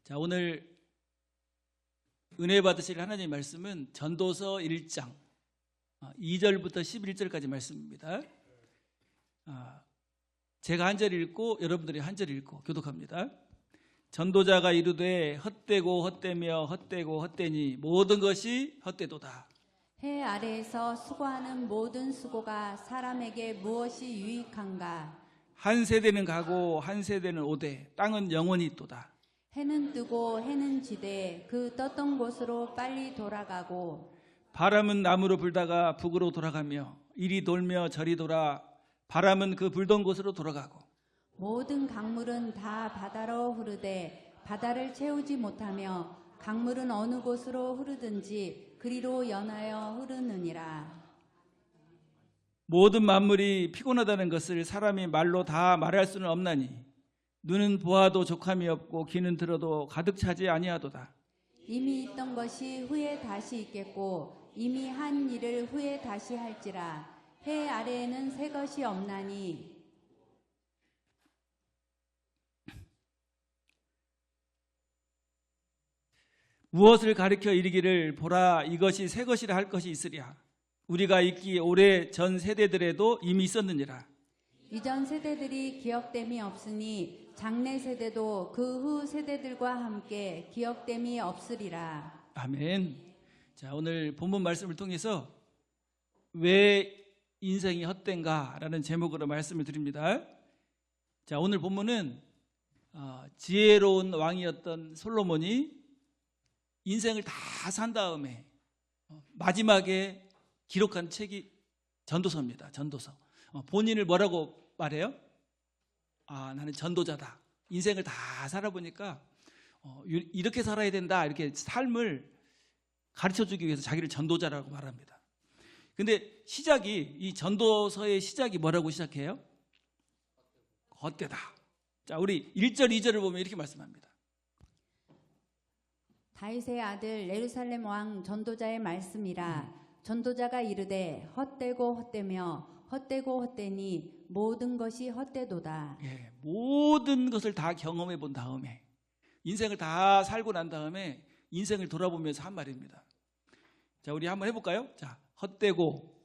자, 오늘 은혜 받으실 하나님의 말씀은 전도서 1장 2절부터 11절까지 말씀입니다. 제가 한 절 읽고 여러분들이 한 절 읽고 교독합니다. 전도자가 이르되 헛되고 헛되며 헛되고 헛되니 모든 것이 헛되도다. 해 아래에서 수고하는 모든 수고가 사람에게 무엇이 유익한가? 한 세대는 가고 한 세대는 오되 땅은 영원히 있도다. 해는 뜨고 해는 지되 그 떴던 곳으로 빨리 돌아가고 바람은 남으로 불다가 북으로 돌아가며 이리 돌며 저리 돌아 바람은 그 불던 곳으로 돌아가고 모든 강물은 다 바다로 흐르되 바다를 채우지 못하며 강물은 어느 곳으로 흐르든지 그리로 연하여 흐르느니라. 모든 만물이 피곤하다는 것을 사람이 말로 다 말할 수는 없나니 눈은 보아도 족함이 없고 귀는 들어도 가득 차지 아니하도다. 이미 있던 것이 후에 다시 있겠고 이미 한 일을 후에 다시 할지라. 해 아래에는 새 것이 없나니 무엇을 가리켜 이르기를 보라 이것이 새 것이라 할 것이 있으랴. 우리가 있기 오래 전 세대들에도 이미 있었느니라. 이전 세대들이 기억됨이 없으니 장래 세대도 그 후 세대들과 함께 기억됨이 없으리라. 아멘. 자, 오늘 본문 말씀을 통해서 왜 인생이 헛된가라는 제목으로 말씀을 드립니다. 자, 오늘 본문은 지혜로운 왕이었던 솔로몬이 인생을 다 산 다음에 마지막에 기록한 책이 전도서입니다. 전도서. 본인을 뭐라고 말해요? 나는 전도자다. 인생을 다 살아보니까 이렇게 살아야 된다. 이렇게 삶을 가르쳐주기 위해서 자기를 전도자라고 말합니다. 근데 이 전도서의 시작이 뭐라고 시작해요? 헛되다. 자, 우리 1절, 2절을 보면 이렇게 말씀합니다. 다윗의 아들 예루살렘 왕 전도자의 말씀이라. 전도자가 이르되 헛되고 헛되며 헛되고 헛되니 모든 것이 헛되도다. 예, 모든 것을 다 경험해 본 다음에 인생을 다 살고 난 다음에 인생을 돌아보면서 한 말입니다. 자, 우리 한번 해볼까요? 자, 헛되고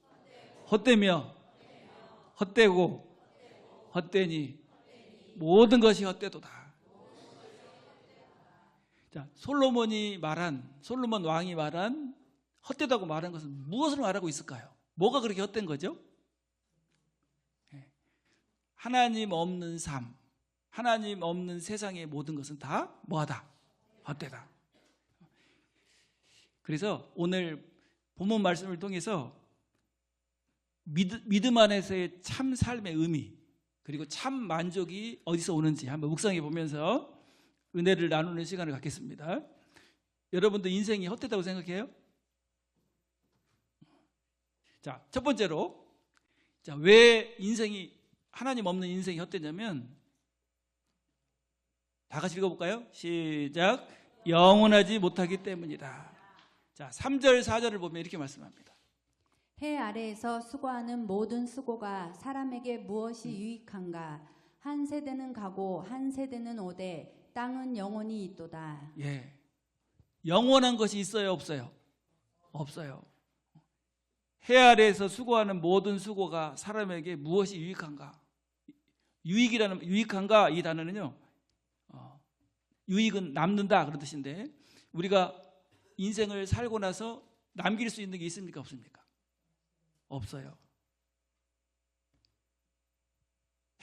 헛되며 헛되고 헛되니 모든 것이 헛되도다. 자, 솔로몬 왕이 말한 헛되다고 말한 것은 무엇을 말하고 있을까요? 뭐가 그렇게 헛된 거죠? 하나님 없는 삶, 하나님 없는 세상의 모든 것은 다 뭐하다? 헛되다. 그래서 오늘 본문 말씀을 통해서 믿음 안에서의 참 삶의 의미 그리고 참 만족이 어디서 오는지 한번 묵상해 보면서 은혜를 나누는 시간을 갖겠습니다. 여러분도 인생이 헛되다고 생각해요? 자, 첫 번째로 왜 하나님 없는 인생이 헛되냐면 다 같이 읽어볼까요? 시작. 영원하지 못하기 때문이다. 자, 3절 4절을 보면 이렇게 말씀합니다. 해 아래에서 수고하는 모든 수고가 사람에게 무엇이 유익한가? 한 세대는 가고 한 세대는 오되 땅은 영원히 있도다. 예, 영원한 것이 있어요, 없어요? 없어요. 해 아래에서 수고하는 모든 수고가 사람에게 무엇이 유익한가? 유익한가 이 단어는요, 유익은 남는다 그런 뜻인데 우리가 인생을 살고 나서 남길 수 있는 게 있습니까, 없습니까? 없어요.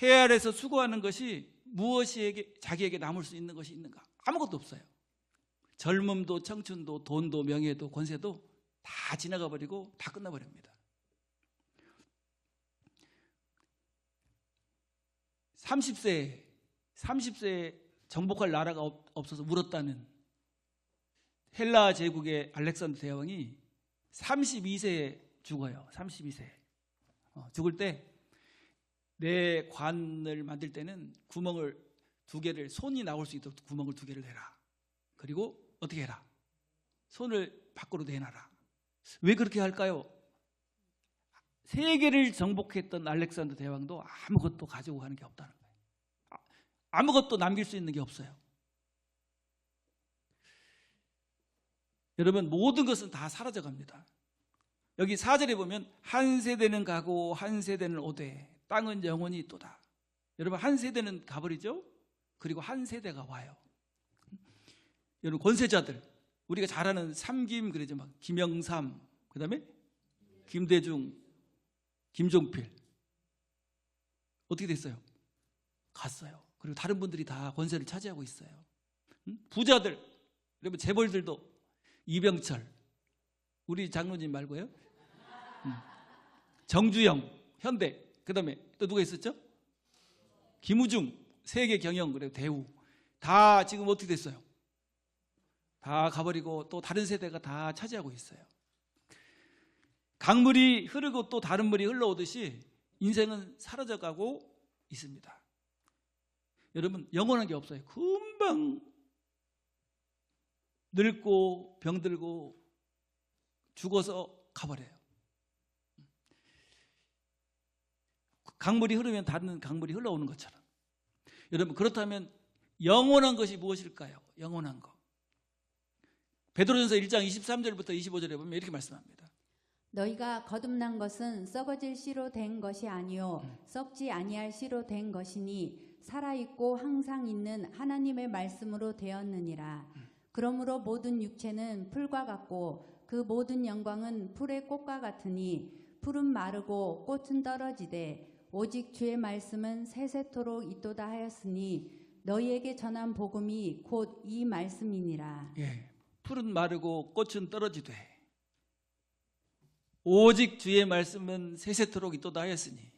해 아래에서 수고하는 것이 무엇이 자기에게 남을 수 있는 것이 있는가? 아무것도 없어요. 젊음도 청춘도 돈도 명예도 권세도 다 지나가 버리고 다 끝나버립니다. 30세에 정복할 나라가 없어서 울었다는 헬라 제국의 알렉산더 대왕이 32세에 죽어요. 32세. 죽을 때 내 관을 만들 때는 구멍을 2개를 손이 나올 수 있도록 구멍을 2개를 내라. 그리고 어떻게 해라? 손을 밖으로 내놔라. 왜 그렇게 할까요? 세계를 정복했던 알렉산더 대왕도 아무것도 가지고 가는 게 없다는 거예요. 아무것도 남길 수 있는 게 없어요. 여러분 모든 것은 다 사라져 갑니다. 여기 4절에 보면 한 세대는 가고 한 세대는 오되 땅은 영원히 있도다. 여러분 한 세대는 가버리죠. 그리고 한 세대가 와요. 여러분 권세자들, 우리가 잘 아는 삼김 그러죠. 막 김영삼, 그 다음에 김대중, 김종필. 어떻게 됐어요? 갔어요. 그리고 다른 분들이 다 권세를 차지하고 있어요. 부자들, 여러분 재벌들도 이병철, 우리 장로님 말고요. 정주영, 현대, 그 다음에 또 누가 있었죠? 김우중, 세계 경영, 그리고 대우. 다 지금 어떻게 됐어요? 다 가버리고 또 다른 세대가 다 차지하고 있어요. 강물이 흐르고 또 다른 물이 흘러오듯이 인생은 사라져가고 있습니다. 여러분 영원한 게 없어요. 금방 늙고 병들고 죽어서 가버려요. 강물이 흐르면 다른 강물이 흘러오는 것처럼. 여러분 그렇다면 영원한 것이 무엇일까요? 영원한 것. 베드로전서 1장 23절부터 25절에 보면 이렇게 말씀합니다. 너희가 거듭난 것은 썩어질 씨로 된 것이 아니요 썩지 아니할 씨로 된 것이니 살아있고 항상 있는 하나님의 말씀으로 되었느니라. 그러므로 모든 육체는 풀과 같고 그 모든 영광은 풀의 꽃과 같으니 풀은 마르고 꽃은 떨어지되 오직 주의 말씀은 세세토록 있도다 하였으니 너희에게 전한 복음이 곧 이 말씀이니라. 예, 풀은 마르고 꽃은 떨어지되 오직 주의 말씀은 세세토록 있도다 하였으니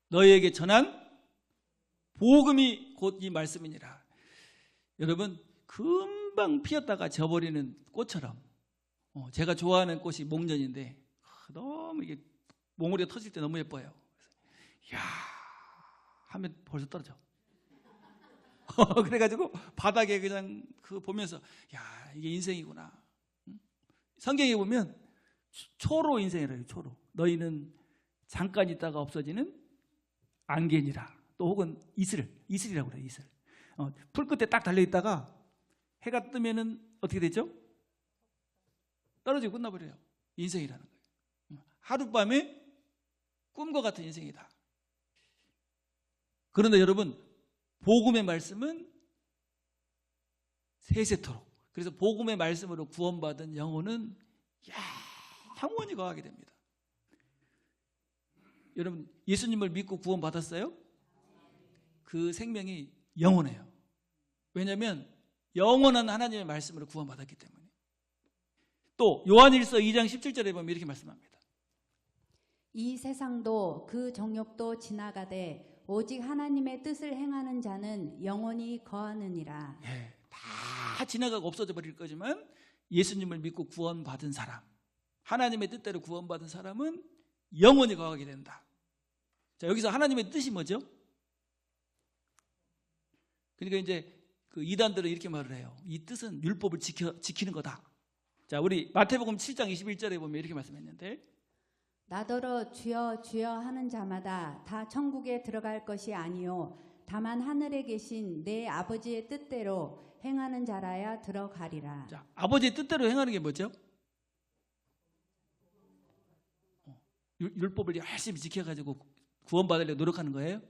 너희에게 전한 복음이 곧 이 말씀이니라. 여러분 금방 피었다가 져버리는 꽃처럼 제가 좋아하는 꽃이 목련인데 너무 이게 몽우리가 터질 때 너무 예뻐요. 이야 하면 벌써 떨어져. 그래가지고 바닥에 그냥 그 보면서 야 이게 인생이구나. 성경에 보면 초로 인생이래요. 초로. 너희는 잠깐 있다가 없어지는 안개니라. 또 혹은 이슬이라고 그래요. 이슬. 풀 끝에 딱 달려있다가 해가 뜨면은 어떻게 되죠? 떨어지고 끝나버려요. 인생이라는 거예요. 하룻밤에 꿈과 같은 인생이다. 그런데 여러분 복음의 말씀은 세세토록. 그래서 복음의 말씀으로 구원받은 영혼은 영원히 거하게 됩니다. 여러분 예수님을 믿고 구원받았어요? 그 생명이 영원해요. 왜냐하면 영원한 하나님의 말씀으로 구원받았기 때문에. 또 요한일서 2장 17절에 보면 이렇게 말씀합니다. 이 세상도 그 정욕도 지나가되 오직 하나님의 뜻을 행하는 자는 영원히 거하느니라. 예, 다 지나가고 없어져 버릴 거지만 예수님을 믿고 구원받은 사람, 하나님의 뜻대로 구원받은 사람은 영원히 거하게 된다. 자, 여기서 하나님의 뜻이 뭐죠? 그러니까 이제 그 이단들은 이렇게 말을 해요. 이 뜻은 율법을 지키는 거다. 자, 우리 마태복음 7장 21절에 보면 이렇게 말씀했는데 나더러 주여 주여 하는 자마다 다 천국에 들어갈 것이 아니요 다만 하늘에 계신 내 아버지의 뜻대로 행하는 자라야 들어가리라. 자, 아버지의 뜻대로 행하는 게 뭐죠? 율법을 열심히 지켜가지고 구원받으려고 노력하는 거예요.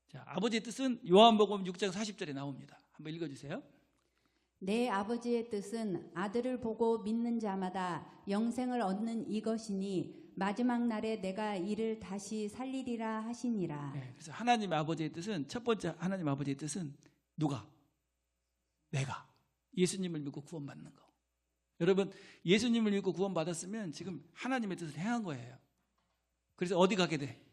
자, 아버지의 뜻은 요한복음 6장 40절에 나옵니다. 한번 읽어주세요. 내 아버지의 뜻은 아들을 보고 믿는 자마다 영생을 얻는 이것이니 마지막 날에 내가 이를 다시 살리리라 하시니라. 네, 그래서 하나님 아버지의 뜻은 첫 번째 하나님 아버지의 뜻은 누가? 내가 예수님을 믿고 구원받는 거. 여러분 예수님을 믿고 구원받았으면 지금 하나님의 뜻을 행한 거예요. 그래서 어디 가게 돼?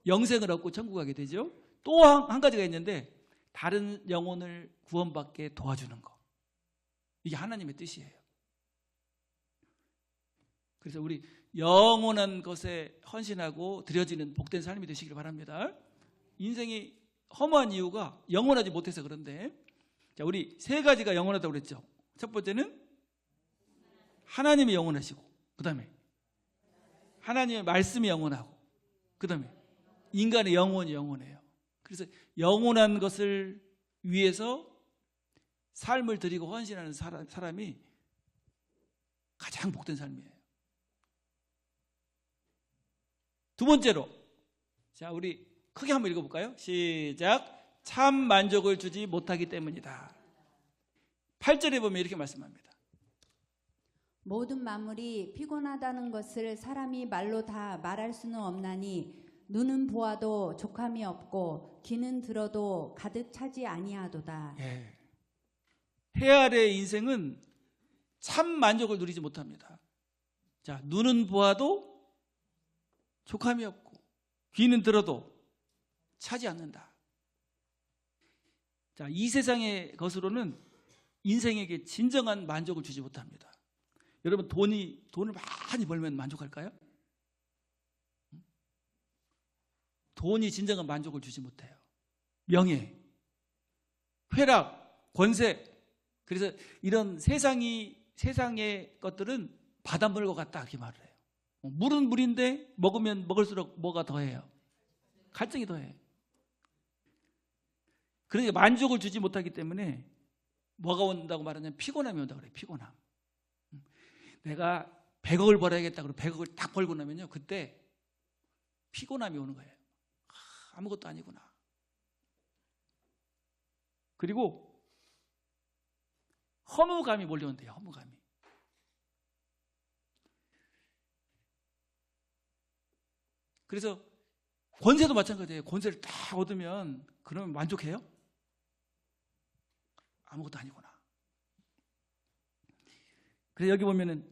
영생을 얻고 천국 가게 되죠. 또 한 가지가 있는데 다른 영혼을 구원받게 도와주는 거. 이게 하나님의 뜻이에요. 그래서 우리 영원한 것에 헌신하고 드려지는 복된 삶이 되시길 바랍니다. 인생이 허무한 이유가 영원하지 못해서 그런데 자, 우리 세 가지가 영원하다고 그랬죠. 첫 번째는 하나님이 영원하시고 그 다음에 하나님의 말씀이 영원하고 그 다음에 인간의 영혼이 영원해요. 그래서 영원한 것을 위해서 삶을 드리고 헌신하는 사람이 가장 복된 삶이에요. 두 번째로, 자, 우리 크게 한번 읽어볼까요? 시작. 참 만족을 주지 못하기 때문이다. 8절에 보면 이렇게 말씀합니다. 모든 만물이 피곤하다는 것을 사람이 말로 다 말할 수는 없나니 눈은 보아도 족함이 없고 귀는 들어도 가득 차지 아니하도다. 예. 해 아래의 인생은 참 만족을 누리지 못합니다. 자, 눈은 보아도 족함이 없고 귀는 들어도 차지 않는다. 자, 이 세상의 것으로는 인생에게 진정한 만족을 주지 못합니다. 여러분, 돈을 많이 벌면 만족할까요? 돈이 진정한 만족을 주지 못해요. 명예, 쾌락, 권세. 그래서 이런 세상의 것들은 바닷물과 같다, 이렇게 말을 해요. 물은 물인데 먹으면 먹을수록 뭐가 더해요? 갈증이 더해요. 그러니까 만족을 주지 못하기 때문에 뭐가 온다고 말하냐면 피곤함이 온다고 그래요. 피곤함. 내가 100억을 벌어야겠다 그러고 100억을 딱 벌고 나면요, 그때 피곤함이 오는 거예요. 아무것도 아니구나. 그리고 허무감이 몰려온대요. 허무감이. 그래서 권세도 마찬가지예요. 권세를 딱 얻으면 그러면 만족해요? 아무것도 아니구나. 그래서 여기 보면은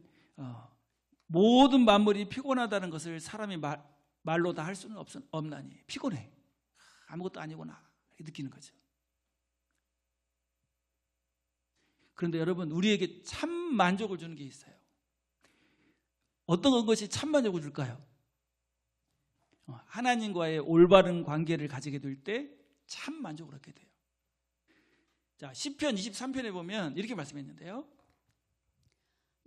모든 만물이 피곤하다는 것을 사람이 말로 다 할 수는 없나니. 피곤해. 아무것도 아니구나. 이렇게 느끼는 거죠. 그런데 여러분, 우리에게 참 만족을 주는 게 있어요. 어떤 것이 참 만족을 줄까요? 하나님과의 올바른 관계를 가지게 될 때 참 만족을 얻게 돼요. 자, 시편 23편에 보면 이렇게 말씀했는데요.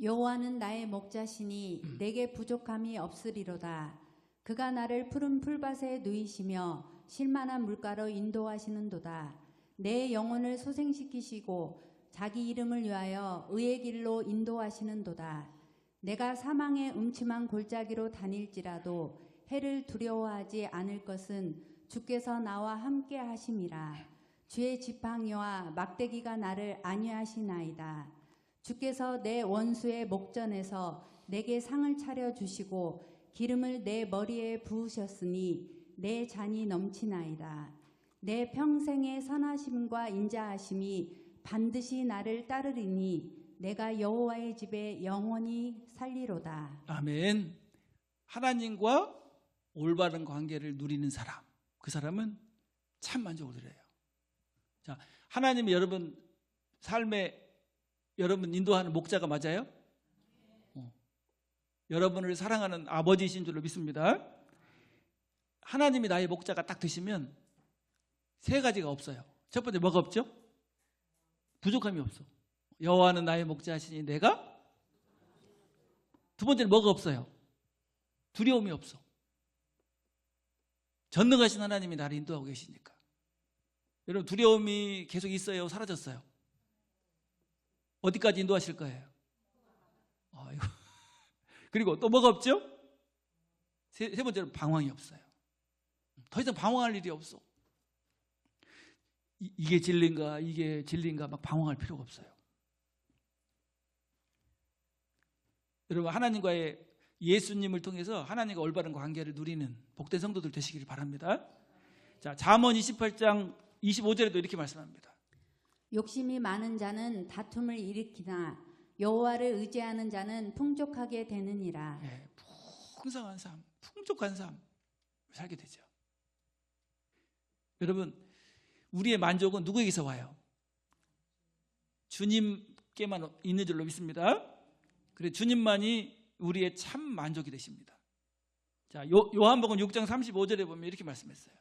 여호와는 나의 목자시니 내게 부족함이 없으리로다. 그가 나를 푸른 풀밭에 누이시며 실만한 물가로 인도하시는도다. 내 영혼을 소생시키시고 자기 이름을 위하여 의의 길로 인도하시는도다. 내가 사망의 음침한 골짜기로 다닐지라도 해를 두려워하지 않을 것은 주께서 나와 함께 하심이라. 주의 지팡이와 막대기가 나를 안위하시나이다. 주께서 내 원수의 목전에서 내게 상을 차려 주시고 기름을 내 머리에 부으셨으니 내 잔이 넘치나이다. 내 평생의 선하심과 인자하심이 반드시 나를 따르리니 내가 여호와의 집에 영원히 살리로다. 아멘. 하나님과 올바른 관계를 누리는 사람, 그 사람은 참 만족을 누려요. 자, 하나님이 여러분 삶에 여러분 인도하는 목자가 맞아요? 여러분을 사랑하는 아버지이신 줄로 믿습니다. 하나님이 나의 목자가 딱 되시면 세 가지가 없어요. 첫 번째 뭐가 없죠? 부족함이 없어. 여호와는 나의 목자시니 내가. 두 번째는 뭐가 없어요? 두려움이 없어. 전능하신 하나님이 나를 인도하고 계시니까. 여러분, 두려움이 계속 있어요? 사라졌어요? 어디까지 인도하실 거예요? 그리고 또 뭐가 없죠? 세 번째로 방황이 없어요. 더 이상 방황할 일이 없어. 이게 진리인가 막 방황할 필요가 없어요. 여러분, 하나님과의 예수님을 통해서 하나님과 올바른 관계를 누리는 복된 성도들 되시기를 바랍니다. 자, 잠언 28장 25절에도 이렇게 말씀합니다. 욕심이 많은 자는 다툼을 일으키나 여호와를 의지하는 자는 풍족하게 되느니라. 네, 풍성한 삶, 풍족한 삶 살게 되죠. 여러분, 우리의 만족은 누구에게서 와요? 주님께만 있는 줄로 믿습니다. 그래, 주님만이 우리의 참 만족이 되십니다. 자, 요한복음 6장 35절에 보면 이렇게 말씀했어요.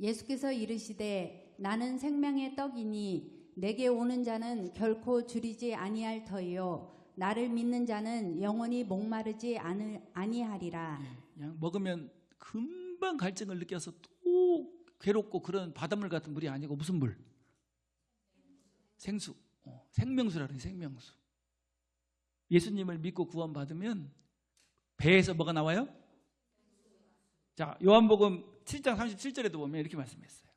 예수께서 이르시되 나는 생명의 떡이니 내게 오는 자는 결코 줄이지 아니할 터이요 나를 믿는 자는 영원히 목마르지 아니하리라. 그냥 먹으면 금방 갈증을 느껴서 또 괴롭고 그런 바닷물 같은 물이 아니고 무슨 물? 생수. 생명수라 그래요. 생명수. 예수님을 믿고 구원받으면 배에서 뭐가 나와요? 자, 요한복음 7장 37절에도 보면 이렇게 말씀했어요.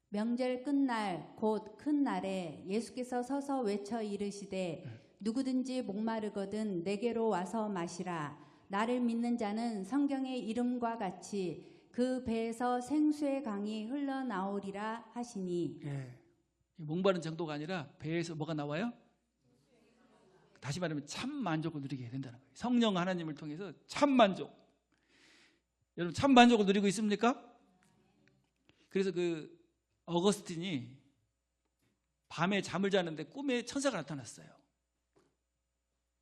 명절 끝날 곧 큰 날에 예수께서 서서 외쳐 이르시되 누구든지 목마르거든 내게로 와서 마시라. 나를 믿는 자는 성경의 이름과 같이 그 배에서 생수의 강이 흘러나오리라 하시니. 예, 목마른 정도가 아니라 배에서 뭐가 나와요? 다시 말하면 참 만족을 누리게 된다는 거예요. 성령 하나님을 통해서 참 만족. 여러분 참 만족을 누리고 있습니까? 그래서 그 어거스틴이 밤에 잠을 자는데 꿈에 천사가 나타났어요.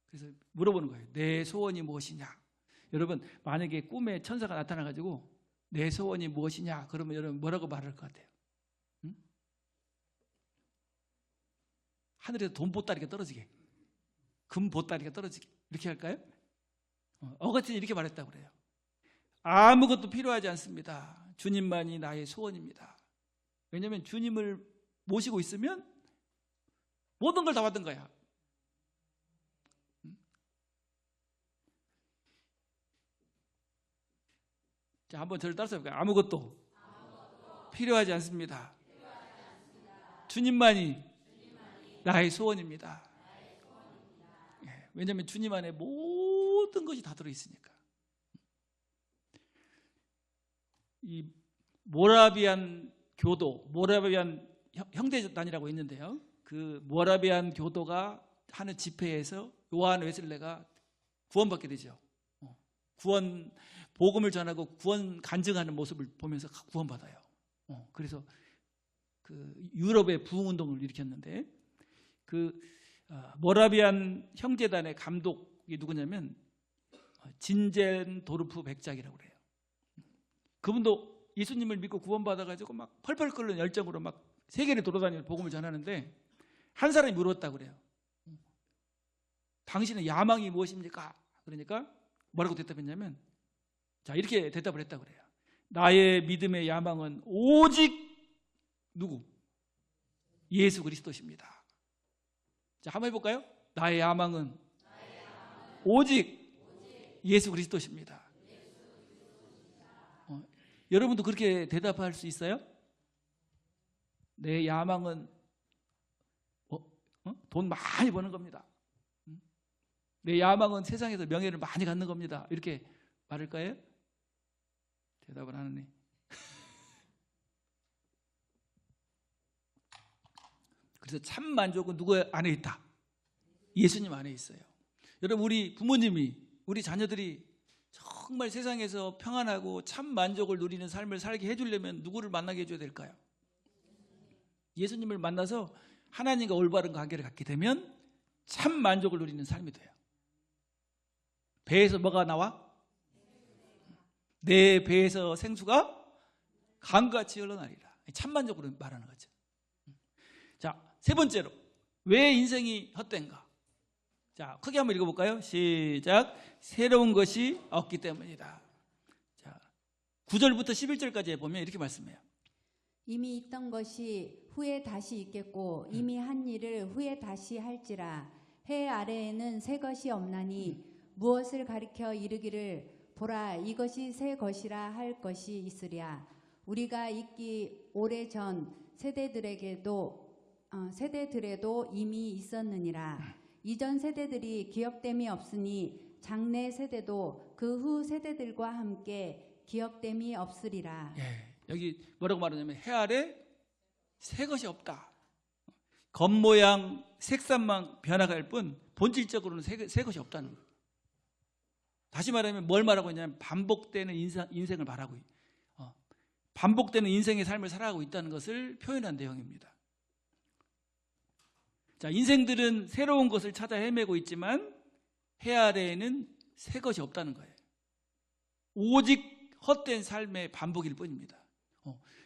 그래서 물어보는 거예요. 내 소원이 무엇이냐? 여러분 만약에 꿈에 천사가 나타나가지고 내 소원이 무엇이냐? 그러면 여러분 뭐라고 말할 것 같아요? 응? 하늘에서 돈 보따리가 떨어지게, 금 보따리가 떨어지게 이렇게 할까요? 어거스틴이 이렇게 말했다고 그래요. 아무것도 필요하지 않습니다. 주님만이 나의 소원입니다. 왜냐하면 주님을 모시고 있으면 모든 걸 다 받은 거야. 자, 한번 저를 따라서 해볼까요? 아무것도 필요하지 않습니다. 주님만이 나의 소원입니다. 예, 왜냐하면 주님 안에 모든 것이 다 들어있으니까. 이 모라비안 교도, 모라비안 형제단이라고 있는데요. 그 모라비안 교도가 하는 집회에서 요한 웨슬레가 구원받게 되죠. 구원 복음을 전하고 구원 간증하는 모습을 보면서 구원받아요. 그래서 그 유럽의 부흥 운동을 일으켰는데 그 모라비안 형제단의 감독이 누구냐면 진젠 도르프 백작이라고 그래요. 그분도 예수님을 믿고 구원받아가지고 막 펄펄 끓는 열정으로 막 세계를 돌아다니며 복음을 전하는데 한 사람이 물었다고 그래요. 당신의 야망이 무엇입니까? 그러니까 뭐라고 대답했냐면 자 이렇게 대답을 했다고 그래요. 나의 믿음의 야망은 오직 누구? 예수 그리스도십니다. 자 한번 해볼까요? 나의 야망은 오직 예수 그리스도십니다. 여러분도 그렇게 대답할 수 있어요? 내 야망은 돈 많이 버는 겁니다. 내 야망은 세상에서 명예를 많이 갖는 겁니다. 이렇게 말할 거예요? 대답을 안 하네. 그래서 참 만족은 누구 안에 있다? 예수님 안에 있어요. 여러분 우리 부모님이 우리 자녀들이 정말 세상에서 평안하고 참 만족을 누리는 삶을 살게 해주려면 누구를 만나게 해줘야 될까요? 예수님을 만나서 하나님과 올바른 관계를 갖게 되면 참 만족을 누리는 삶이 돼요. 배에서 뭐가 나와? 내 배에서 생수가 강같이 흘러나리라. 참 만족으로 말하는 거죠. 자, 세 번째로 왜 인생이 헛된가? 자, 크게 한번 읽어볼까요? 시작. 새로운 것이 없기 때문이다. 자, 9절부터 11절까지 보면 이렇게 말씀해요. 이미 있던 것이 후에 다시 있겠고 이미 한 일을 후에 다시 할지라. 해 아래에는 새 것이 없나니 무엇을 가리켜 이르기를 보라 이것이 새 것이라 할 것이 있으랴. 우리가 있기 오래전 세대들에도 이미 있었느니라. 이전 세대들이 기억됨이 없으니 장래 세대도 그 후 세대들과 함께 기억됨이 없으리라. 예, 여기 뭐라고 말하냐면 해 아래 새 것이 없다. 겉모양 색상만 변화갈 뿐 본질적으로는 새 것이 없다는 거예요. 다시 말하면 뭘 말하고 있냐면 반복되는 인생을 말하고 반복되는 인생의 삶을 살아가고 있다는 것을 표현한 내용입니다. 자, 인생들은 새로운 것을 찾아 헤매고 있지만 해 아래에는 새 것이 없다는 거예요. 오직 헛된 삶의 반복일 뿐입니다.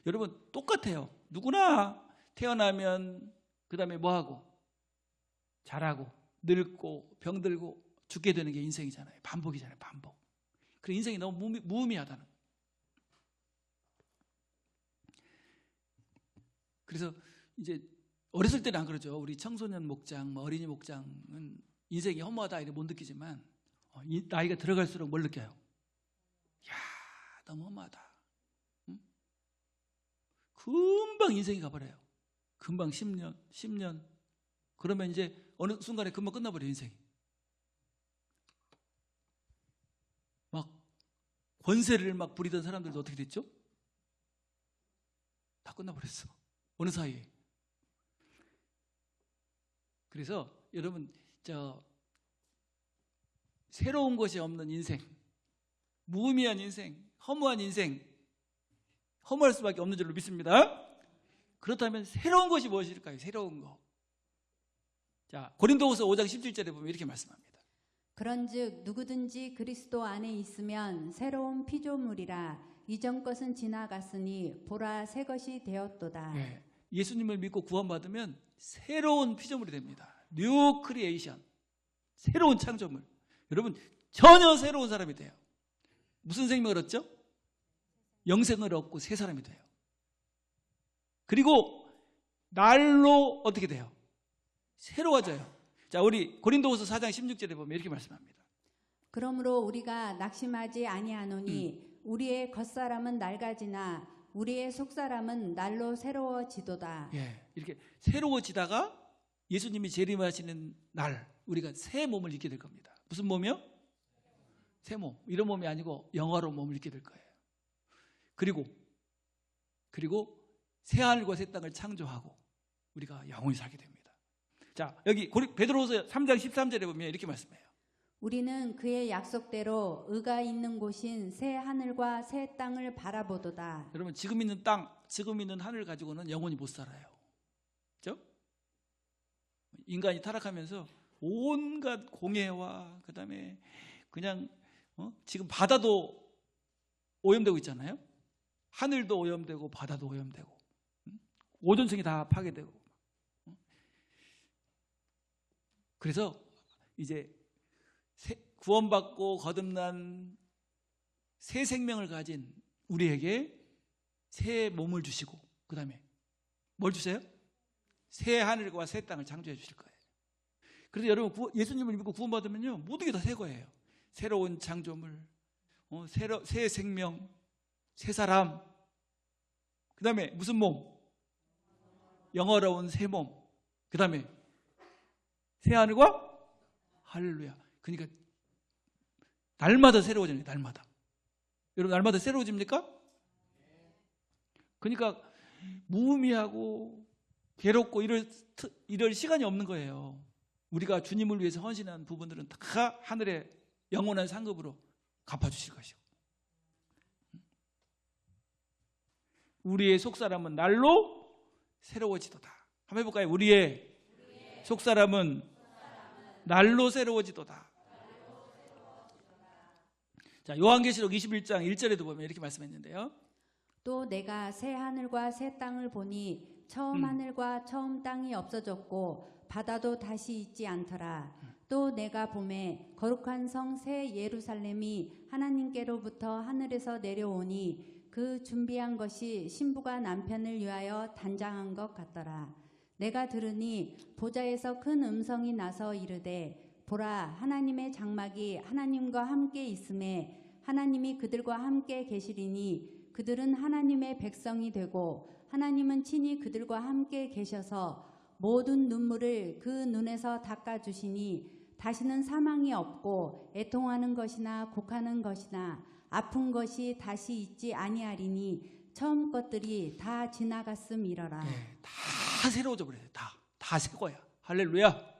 여러분 똑같아요. 누구나 태어나면 그 다음에 뭐하고 자라고 늙고 병들고 죽게 되는 게 인생이잖아요. 반복이잖아요. 반복. 그래서 인생이 너무 무의미하다는 거예요. 그래서 이제 어렸을 때는 안 그러죠. 우리 청소년 목장, 어린이 목장은 인생이 허무하다 이렇게 못 느끼지만 나이가 들어갈수록 뭘 느껴요? 야, 너무 허무하다. 응? 금방 인생이 가버려요. 금방 10년. 그러면 이제 어느 순간에 금방 끝나버려요, 인생이. 막 권세를 막 부리던 사람들도 어떻게 됐죠? 다 끝나버렸어. 어느 사이에. 그래서 여러분, 새로운 것이 없는 인생, 무의미한 인생, 허무한 인생, 허무할 수밖에 없는 줄로 믿습니다. 그렇다면 새로운 것이 무엇일까요? 새로운 거. 자, 고린도후서 5장 17절에 보면 이렇게 말씀합니다. 그런즉 누구든지 그리스도 안에 있으면 새로운 피조물이라. 이전 것은 지나갔으니 보라 새 것이 되었도다. 예, 예수님을 믿고 구원받으면 새로운 피조물이 됩니다. 뉴 크리에이션, 새로운 창조물. 여러분, 전혀 새로운 사람이 돼요. 무슨 생명을 얻죠? 영생을 얻고 새 사람이 돼요. 그리고 날로 어떻게 돼요? 새로워져요. 자, 우리 고린도후서 4장 16절에 보면 이렇게 말씀합니다. 그러므로 우리가 낙심하지 아니하노니 우리의 겉사람은 낡아지나 우리의 속사람은 날로 새로워지도다. 예, 이렇게 새로워지다가 예수님이 재림하시는 날 우리가 새 몸을 입게 될 겁니다. 무슨 몸이요? 새 몸. 이런 몸이 아니고 영화로운 몸을 입게 될 거예요. 그리고 새 하늘과 새 땅을 창조하고 우리가 영원히 살게 됩니다. 자, 여기 베드로후서 3장 13절에 보면 이렇게 말씀해요. 우리는 그의 약속대로 의가 있는 곳인 새 하늘과 새 땅을 바라보도다. 여러분, 지금 있는 땅, 지금 있는 하늘 가지고는 영원히 못 살아요. 그렇죠? 인간이 타락하면서 온갖 공해와 그다음에 그냥 지금 바다도 오염되고 있잖아요. 하늘도 오염되고 바다도 오염되고 오존층이 다 파괴되고. 그래서 이제 구원받고 거듭난 새 생명을 가진 우리에게 새 몸을 주시고 그 다음에 뭘 주세요? 새 하늘과 새 땅을 창조해 주실 거예요. 그래서 여러분, 예수님을 믿고 구원받으면요, 모든 게 다 새 거예요. 새로운 창조물, 새 생명, 새 사람, 그 다음에 무슨 몸? 영어로운 새 몸, 그 다음에 새 하늘과 할렐루야. 그러니까 날마다 새로워지는 거예요. 날마다. 여러분, 날마다 새로워집니까? 그러니까 무의미하고 괴롭고 이럴 시간이 없는 거예요. 우리가 주님을 위해서 헌신한 부분들은 다 하늘의 영원한 상급으로 갚아주실 것이고, 우리의 속사람은 날로 새로워지도다. 한번 해볼까요? 우리의 속사람은 날로 새로워지도다. 자, 요한계시록 21장 1절에도 보면 이렇게 말씀했는데요. 또 내가 새 하늘과 새 땅을 보니 처음 하늘과 처음 땅이 없어졌고 바다도 다시 있지 않더라. 또 내가 보매 거룩한 성 새 예루살렘이 하나님께로부터 하늘에서 내려오니 그 준비한 것이 신부가 남편을 위하여 단장한 것 같더라. 내가 들으니 보좌에서 큰 음성이 나서 이르되 보라, 하나님의 장막이 하나님과 함께 있음에 하나님이 그들과 함께 계시리니 그들은 하나님의 백성이 되고 하나님은 친히 그들과 함께 계셔서 모든 눈물을 그 눈에서 닦아주시니 다시는 사망이 없고 애통하는 것이나 곡하는 것이나 아픈 것이 다시 있지 아니하리니 처음 것들이 다 지나갔음이러라. 네, 다 새로워져 버려요. 다 새 거야. 할렐루야.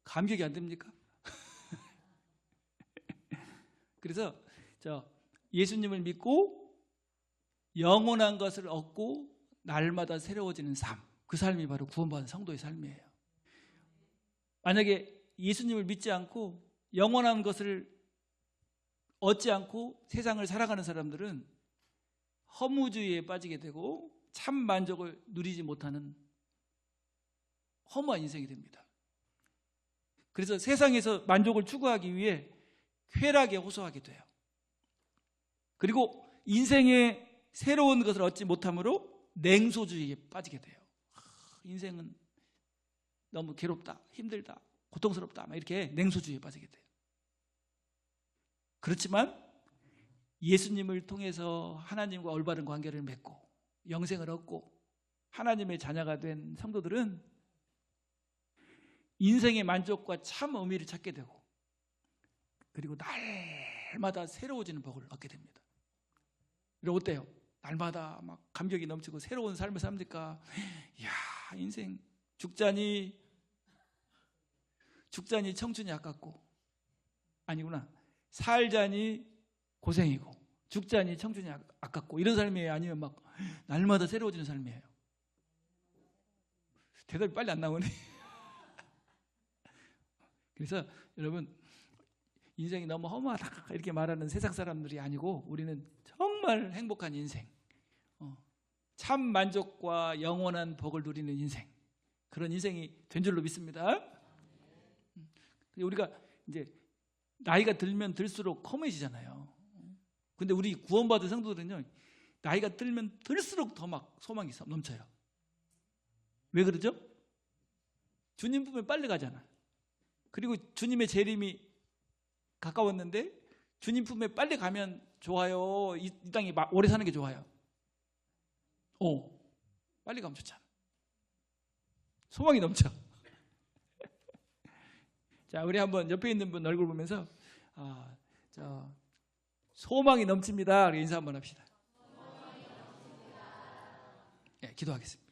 감격이 안 됩니까? 그래서 예수님을 믿고 영원한 것을 얻고 날마다 새로워지는 삶, 그 삶이 바로 구원받은 성도의 삶이에요. 만약에 예수님을 믿지 않고 영원한 것을 얻지 않고 세상을 살아가는 사람들은 허무주의에 빠지게 되고 참 만족을 누리지 못하는 허무한 인생이 됩니다. 그래서 세상에서 만족을 추구하기 위해 쾌락에 호소하게 돼요. 그리고 인생의 새로운 것을 얻지 못함으로 냉소주의에 빠지게 돼요. 인생은 너무 괴롭다, 힘들다, 고통스럽다, 막 이렇게 냉소주의에 빠지게 돼요. 그렇지만 예수님을 통해서 하나님과 올바른 관계를 맺고 영생을 얻고 하나님의 자녀가 된 성도들은 인생의 만족과 참 의미를 찾게 되고 그리고 날마다 새로워지는 복을 얻게 됩니다. 여러분 어때요? 날마다 막 감격이 넘치고 새로운 삶을 삽니까? 이야, 인생 죽자니 청춘이 아깝고, 아니구나, 살자니 고생이고 죽자니 청춘이 아깝고, 이런 삶이에요? 아니면 막 날마다 새로워지는 삶이에요? 대답이 빨리 안 나오네. 그래서 여러분, 인생이 너무 허무하다 이렇게 말하는 세상 사람들이 아니고, 우리는 정말 행복한 인생, 참 만족과 영원한 복을 누리는 인생, 그런 인생이 된 줄로 믿습니다. 우리가 이제 나이가 들면 들수록 험해지잖아요. 근데 우리 구원받은 성도들은요, 나이가 들면 들수록 더 막 소망이 넘쳐요. 왜 그러죠? 주님 품에 빨리 가잖아. 그리고 주님의 재림이 가까웠는데 주님 품에 빨리 가면 좋아요? 이 땅에 오래 사는 게 좋아요? 빨리 가면 좋잖아. 소망이 넘쳐. 자, 우리 한번 옆에 있는 분 얼굴 보면서 소망이 넘칩니다. 인사 한번 합시다. 네, 기도하겠습니다.